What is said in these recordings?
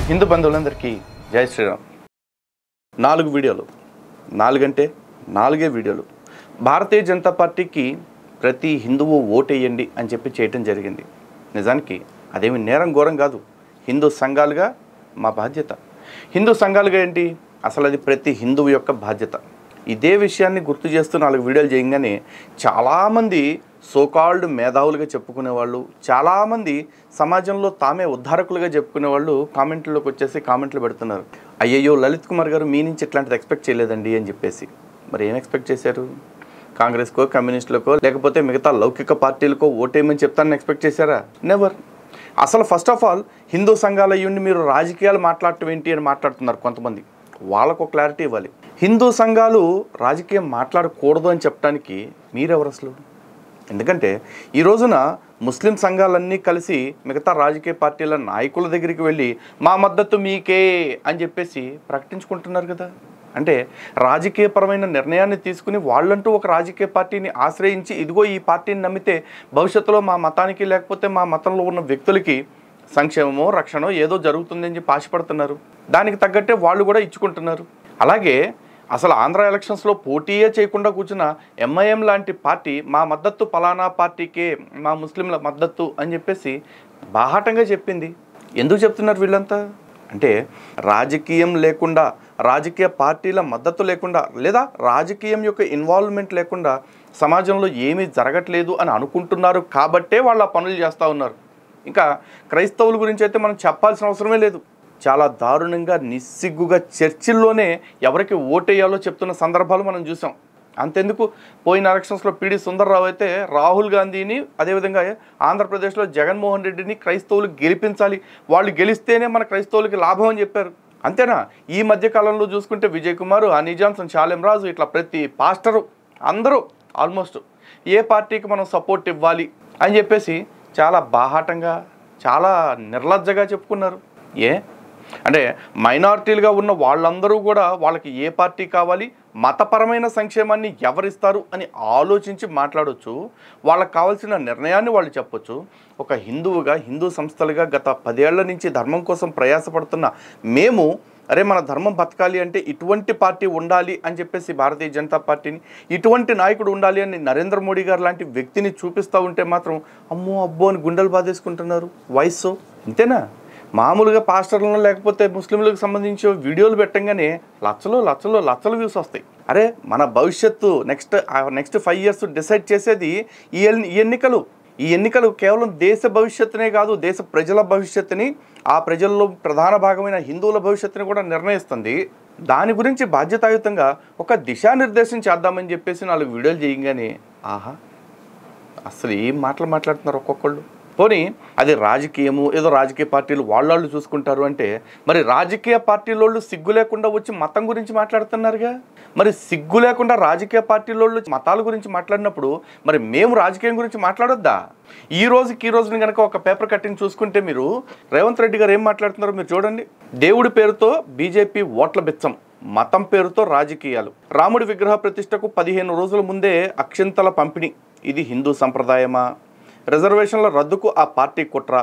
హిందూ బంధువులందరికీ జై శ్రీరామ్. 4 వీడియోలు, 4 అంటే 4 వీడియోలు. భారతీయ జనతా పార్టీకి ప్రతి హిందువు ఓటేయండి అని చెప్పి చేయటం జరిగింది. నిజానికి అదేమి నేరం ఘోరం కాదు. హిందూ సంఘాలుగా మా బాధ్యత. హిందూ సంఘాలుగా ఏంటి, అసలు అది ప్రతి హిందువు యొక్క బాధ్యత. ఇదే విషయాన్ని గుర్తు చేస్తూ 4 వీడియోలు చేయగానే చాలామంది సోకాల్డ్ మేధావులుగా చెప్పుకునే వాళ్ళు, చాలామంది సమాజంలో తామే ఉద్ధారకులుగా చెప్పుకునే వాళ్ళు కామెంట్లోకి వచ్చేసి కామెంట్లు పెడుతున్నారు. అయ్యయ్యో లలిత్ కుమార్ గారు మీ నుంచి ఇట్లాంటిది ఎక్స్పెక్ట్ చేయలేదండి అని చెప్పేసి. మరి ఏం ఎక్స్పెక్ట్ చేశారు? కాంగ్రెస్కో, కమ్యూనిస్టులకో, లేకపోతే మిగతా లౌకిక పార్టీలకో ఓటేయమని చెప్తానని ఎక్స్పెక్ట్ చేశారా? నెవర్. అసలు ఫస్ట్ ఆఫ్ ఆల్ హిందూ సంఘాలు అయ్యుండి మీరు రాజకీయాలు మాట్లాడటం ఏంటి అని మాట్లాడుతున్నారు కొంతమంది. వాళ్ళకు క్లారిటీ ఇవ్వాలి. హిందూ సంఘాలు రాజకీయం మాట్లాడకూడదు అని చెప్పడానికి మీరెవరు అసలు? ఎందుకంటే ఈ రోజున ముస్లిం సంఘాలన్నీ కలిసి మిగతా రాజకీయ పార్టీల నాయకుల దగ్గరికి వెళ్ళి మా మద్దతు మీకే అని చెప్పేసి ప్రకటించుకుంటున్నారు కదా. అంటే రాజకీయపరమైన నిర్ణయాన్ని తీసుకుని వాళ్ళంటూ ఒక రాజకీయ పార్టీని ఆశ్రయించి ఇదిగో ఈ పార్టీని నమ్మితే భవిష్యత్తులో మా మతానికి లేకపోతే మా మతంలో ఉన్న వ్యక్తులకి సంక్షేమమో రక్షణో ఏదో జరుగుతుందని చెప్పి ఆశపడుతున్నారు. దానికి తగ్గట్టే వాళ్ళు కూడా ఇచ్చుకుంటున్నారు. అలాగే అసలు ఆంధ్ర ఎలక్షన్స్లో పోటీయే చేయకుండా కూర్చున్న ఎంఐఎం లాంటి పార్టీ మా మద్దతు పలానా పార్టీకే, మా ముస్లింల మద్దతు అని చెప్పేసి బాహాటంగా చెప్పింది. ఎందుకు చెప్తున్నారు వీళ్ళంతా? అంటే రాజకీయం లేకుండా, రాజకీయ పార్టీల మద్దతు లేకుండా, లేదా రాజకీయం యొక్క ఇన్వాల్వ్మెంట్ లేకుండా సమాజంలో ఏమీ జరగట్లేదు అని అనుకుంటున్నారు కాబట్టే వాళ్ళు ఆ పనులు చేస్తూ ఉన్నారు. ఇంకా క్రైస్తవుల గురించి అయితే మనం చెప్పాల్సిన అవసరమే లేదు. చాలా దారుణంగా నిస్సిగ్గుగా చర్చిల్లోనే ఎవరికి ఓటేయాలో చెప్తున్న సందర్భాలు మనం చూసాం. అంతెందుకు, పోయిన ఎలక్షన్స్లో పిడి సుందర్రావు అయితే రాహుల్ గాంధీని, అదేవిధంగా ఆంధ్రప్రదేశ్లో జగన్మోహన్ రెడ్డిని క్రైస్తవులు గెలిపించాలి, వాళ్ళు గెలిస్తేనే మన క్రైస్తవులకి లాభం అని చెప్పారు. అంతేనా? ఈ మధ్యకాలంలో చూసుకుంటే విజయ్ కుమార్, హనీ జాన్సన్, షాలెం రాజు, ఇట్లా ప్రతి పాస్టరు అందరూ ఆల్మోస్ట్ ఏ పార్టీకి మనం సపోర్ట్ ఇవ్వాలి అని చెప్పేసి చాలా బాహాటంగా, చాలా నిర్లజ్జగా చెప్పుకున్నారు. అంటే మైనారిటీలుగా ఉన్న వాళ్ళందరూ కూడా వాళ్ళకి ఏ పార్టీ కావాలి, మతపరమైన సంక్షేమాన్ని ఎవరిస్తారు అని ఆలోచించి మాట్లాడవచ్చు. వాళ్ళకి కావాల్సిన నిర్ణయాన్ని వాళ్ళు చెప్పొచ్చు. ఒక హిందువుగా, హిందూ సంస్థలుగా గత 10 ఏళ్ల నుంచి ధర్మం కోసం ప్రయాసపడుతున్న మేము, అరే మన ధర్మం బతకాలి అంటే ఇటువంటి పార్టీ ఉండాలి అని చెప్పేసి భారతీయ జనతా పార్టీని, ఇటువంటి నాయకుడు ఉండాలి అని నరేంద్ర మోడీ గారు లాంటి వ్యక్తిని చూపిస్తూ ఉంటే మాత్రం అమ్మో అబ్బో అని గుండెలు బాధేసుకుంటున్నారు. వయస్సు ఇంతేనా? మామూలుగా పాస్టర్లను లేకపోతే ముస్లింలకు సంబంధించి వీడియోలు పెట్టంగానే లక్షలు వ్యూస్ వస్తాయి. అరే మన భవిష్యత్తు నెక్స్ట్ 5 ఇయర్స్ డిసైడ్ చేసేది ఈ ఎన్నికలు కేవలం దేశ భవిష్యత్తునే కాదు, దేశ ప్రజల భవిష్యత్తుని, ఆ ప్రజల్లో ప్రధాన భాగమైన హిందువుల భవిష్యత్తుని కూడా నిర్ణయిస్తుంది. దాని గురించి బాధ్యతాయుతంగా ఒక దిశానిర్దేశం చేద్దామని చెప్పేసి 4 వీడియోలు చేయగానే ఆహా అసలు ఏం మాట్లాడుతున్నారు ఒక్కొక్కళ్ళు. పోనీ అది రాజకీయము, ఏదో రాజకీయ పార్టీలు వాళ్ళు చూసుకుంటారు అంటే, మరి రాజకీయ పార్టీలోళ్ళు సిగ్గు లేకుండా వచ్చి మతం గురించి మాట్లాడుతున్నారుగా. మరి సిగ్గు లేకుండా రాజకీయ పార్టీలోళ్ళు మతాల గురించి మాట్లాడినప్పుడు మరి మేము రాజకీయం గురించి మాట్లాడొద్దా? ఈ రోజుని కనుక ఒక పేపర్ కట్టింగ్ చూసుకుంటే మీరు రేవంత్ రెడ్డి గారు ఏం మాట్లాడుతున్నారో మీరు చూడండి. దేవుడి పేరుతో బీజేపీ ఓట్ల బిచ్చం, మతం పేరుతో రాజకీయాలు, రాముడి విగ్రహ ప్రతిష్టకు 15 రోజుల ముందే అక్షింతల పంపిణీ, ఇది హిందూ సంప్రదాయమా? రిజర్వేషన్ల రద్దుకు ఆ పార్టీ కుట్ర.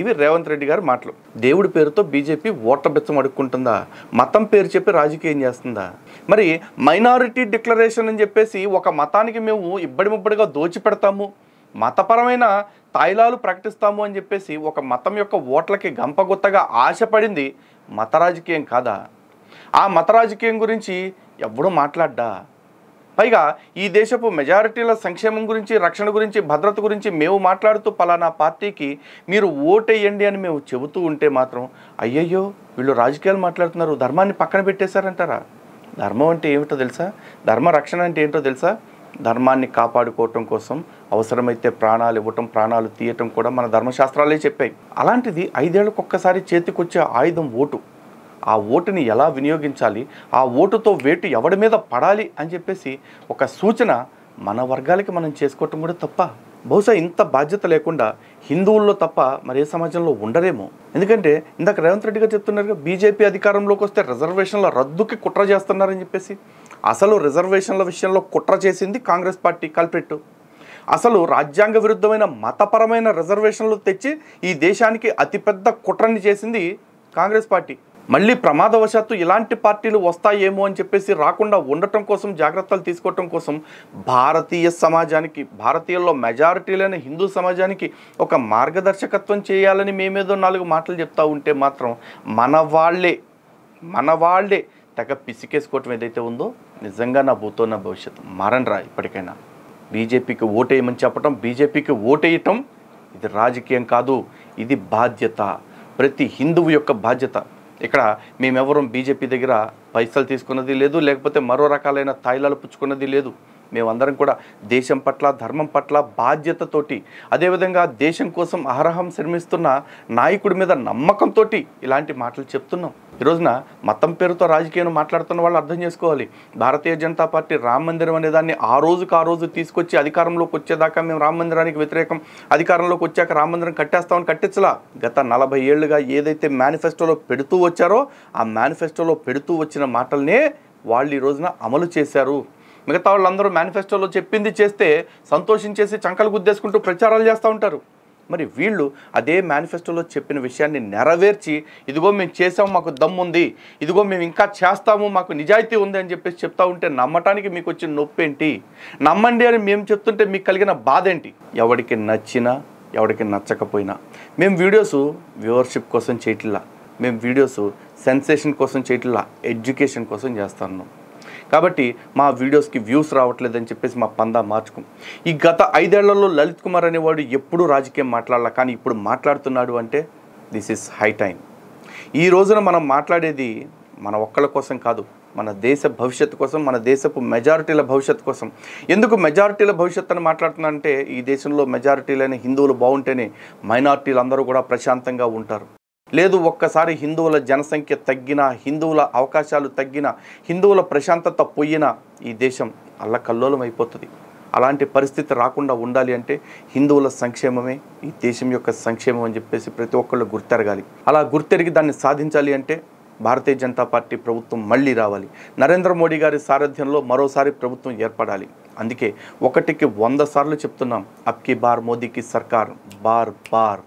ఇవి రేవంత్ రెడ్డి గారి మాటలు. దేవుడి పేరుతో బీజేపీ ఓట్ల బిచ్చం అడుక్కుంటుందా? మతం పేరు చెప్పి రాజకీయం చేస్తుందా? మరి మైనారిటీ డిక్లరేషన్ అని చెప్పేసి ఒక మతానికి మేము ఇబ్బడిముబ్బడిగా దోచిపెడతాము, మతపరమైన తాయిలాలు ప్రకటిస్తాము అని చెప్పేసి ఒక మతం యొక్క ఓట్లకి గంపగుత్తగా ఆశపడింది మత రాజకీయం కాదా? ఆ మత రాజకీయం గురించి ఎవ్వడూ మాట్లాడ్డా? పైగా ఈ దేశపు మెజారిటీల సంక్షేమం గురించి, రక్షణ గురించి, భద్రత గురించి మేము మాట్లాడుతూ పలానా పార్టీకి మీరు ఓటేయండి అని మేము చెబుతూ ఉంటే మాత్రం అయ్యయ్యో వీళ్ళు రాజకీయాలు మాట్లాడుతున్నారు, ధర్మాన్ని పక్కన పెట్టేశారంటారా? ధర్మం అంటే ఏమిటో తెలుసా? ధర్మ రక్షణ అంటే ఏంటో తెలుసా? ధర్మాన్ని కాపాడుకోవటం కోసం అవసరమైతే ప్రాణాలు ఇవ్వటం, ప్రాణాలు తీయటం కూడా మన ధర్మశాస్త్రాలే చెప్పాయి. అలాంటిది 5 ఏళ్లకు ఒక్కసారి చేతికొచ్చే ఆయుధం ఓటు. ఆ ఓటుని ఎలా వినియోగించాలి, ఆ ఓటుతో వేటు ఎవడి మీద పడాలి అని చెప్పేసి ఒక సూచన మన వర్గాలకి మనం చేసుకోవటం కూడా తప్ప. బహుశా ఇంత బాధ్యత లేకుండా హిందువుల్లో తప్ప మరే సమాజంలో ఉండరేమో. ఎందుకంటే ఇందాక రేవంత్ రెడ్డి గారు చెప్తున్నారుగా, బీజేపీ అధికారంలోకి వస్తే రిజర్వేషన్ల రద్దుకి కుట్ర చేస్తున్నారని చెప్పేసి. అసలు రిజర్వేషన్ల విషయంలో కుట్ర చేసింది కాంగ్రెస్ పార్టీ కల్పెట్టు. అసలు రాజ్యాంగ విరుద్ధమైన మతపరమైన రిజర్వేషన్లు తెచ్చి ఈ దేశానికి అతిపెద్ద కుట్రని చేసింది కాంగ్రెస్ పార్టీ. మళ్ళీ ప్రమాదవశాత్తు ఇలాంటి పార్టీలు వస్తాయేమో అని చెప్పేసి రాకుండా ఉండటం కోసం జాగ్రత్తలు తీసుకోవటం కోసం భారతీయ సమాజానికి, భారతీయుల్లో మెజారిటీలైన హిందూ సమాజానికి ఒక మార్గదర్శకత్వం చేయాలని మేమేదో 4 మాటలు చెప్తా ఉంటే మాత్రం మన వాళ్ళే తెగ పిసికేసుకోవటం ఏదైతే ఉందో నిజంగా నా భూతో నా భవిష్యత్తు. మారండ్రా ఇప్పటికైనా. బీజేపీకి ఓటేయమని చెప్పటం, బీజేపీకి ఓటేయటం ఇది రాజకీయం కాదు, ఇది బాధ్యత, ప్రతి హిందువు యొక్క బాధ్యత. ఇక్కడ మేమెవరం బీజేపీ దగ్గర పైసలు తీసుకున్నది లేదు, లేకపోతే మరో రకాలైన తాయిలాలు పుచ్చుకున్నది లేదు. మేమందరం కూడా దేశం పట్ల, ధర్మం పట్ల బాధ్యతతోటి, అదేవిధంగా దేశం కోసం అహరహం శ్రమిస్తున్న నాయకుడి మీద నమ్మకంతో ఇలాంటి మాటలు చెప్తున్నాం. ఈ రోజున మతం పేరుతో రాజకీయం మాట్లాడుతున్న వాళ్ళు అర్థం చేసుకోవాలి. భారతీయ జనతా పార్టీ రామ మందిరం అనే దాన్ని ఆ రోజు తీసుకొచ్చి అధికారంలోకి వచ్చేదాకా మేము రామ మందిరానికి వ్యతిరేకం, అధికారంలోకి వచ్చాక రామ మందిరం కట్టేస్తామని కట్టించలా. గత 40 ఏళ్లుగా ఏదైతే మేనిఫెస్టోలో పెడుతూ వచ్చారో ఆ మేనిఫెస్టోలో పెడుతూ వచ్చిన మాటలనే వాళ్ళు ఈ రోజున అమలు చేశారు. మిగతా వాళ్ళందరూ మేనిఫెస్టోలో చెప్పింది చేస్తే సంతోషించేసి చంకలు గుద్దేసుకుంటూ ప్రచారాలు చేస్తూ ఉంటారు. మరి వీళ్ళు అదే మేనిఫెస్టోలో చెప్పిన విషయాన్ని నెరవేర్చి ఇదిగో మేము చేసాము, మాకు దమ్ముంది, ఇదిగో మేము ఇంకా చేస్తాము, మాకు నిజాయితీ ఉంది అని చెప్పేసి చెప్తా ఉంటే నమ్మటానికి మీకు వచ్చిన నొప్పి ఏంటి? నమ్మండి అని మేము చెప్తుంటే మీకు కలిగిన బాధ ఏంటి? ఎవరికి నచ్చినా ఎవరికి నచ్చకపోయినా మేము వీడియోస్ వ్యూవర్షిప్ కోసం చేయట్లా, మేము వీడియోస్ సెన్సేషన్ కోసం చేయట్లా, ఎడ్యుకేషన్ కోసం చేస్తున్నాం. కాబట్టి మా వీడియోస్కి వ్యూస్ రావట్లేదని చెప్పేసి మా పందా మార్చుకోం. ఈ గత 5 ఏళ్లలో లలిత్ కుమార్ అనేవాడు ఎప్పుడూ రాజకీయం మాట్లాడాల, కానీ ఇప్పుడు మాట్లాడుతున్నాడు అంటే దిస్ ఈస్ హై టైం. ఈ రోజున మనం మాట్లాడేది మన ఒక్కళ్ళ కోసం కాదు, మన దేశ భవిష్యత్తు కోసం, మన దేశపు మెజారిటీల భవిష్యత్తు కోసం. ఎందుకు మెజారిటీల భవిష్యత్తు అని మాట్లాడుతున్నా అంటే ఈ దేశంలో మెజారిటీలైన హిందువులు బాగుంటేనే మైనారిటీలు అందరూ కూడా ప్రశాంతంగా ఉంటారు. లేదు, ఒక్కసారి హిందువుల జనసంఖ్య తగ్గినా, హిందువుల అవకాశాలు తగ్గినా, హిందువుల ప్రశాంతత పోయినా ఈ దేశం అల్లకల్లోలం అయిపోతుంది. అలాంటి పరిస్థితి రాకుండా ఉండాలి అంటే హిందువుల సంక్షేమమే ఈ దేశం యొక్క సంక్షేమం అని చెప్పేసి ప్రతి ఒక్కళ్ళు గుర్తెరగాలి. అలా గుర్తెరిగి దాన్ని సాధించాలి అంటే భారతీయ జనతా పార్టీ ప్రభుత్వం మళ్ళీ రావాలి. నరేంద్ర మోడీ గారి సారథ్యంలో మరోసారి ప్రభుత్వం ఏర్పడాలి. అందుకే 1కి 100 సార్లు చెప్తున్నాం, అబ్కి బార్ మోదీకి సర్కార్, బార్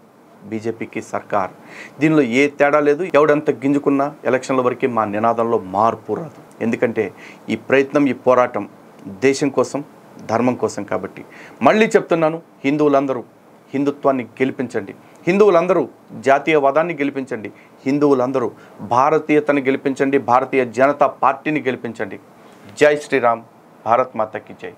బీజేపీకి సర్కార్. దీనిలో ఏ తేడా లేదు. ఎవడంత గింజుకున్నా ఎలక్షన్ల వరకు మా నినాదంలో మార్పు రాదు. ఎందుకంటే ఈ ప్రయత్నం, ఈ పోరాటం దేశం కోసం, ధర్మం కోసం. కాబట్టి మళ్ళీ చెప్తున్నాను, హిందువులందరూ హిందుత్వాన్ని గెలిపించండి, హిందువులందరూ జాతీయవాదాన్ని గెలిపించండి, హిందువులందరూ భారతీయతను గెలిపించండి, భారతీయ జనతా పార్టీని గెలిపించండి. జై శ్రీరామ్, భారత్ మాతాకి జై.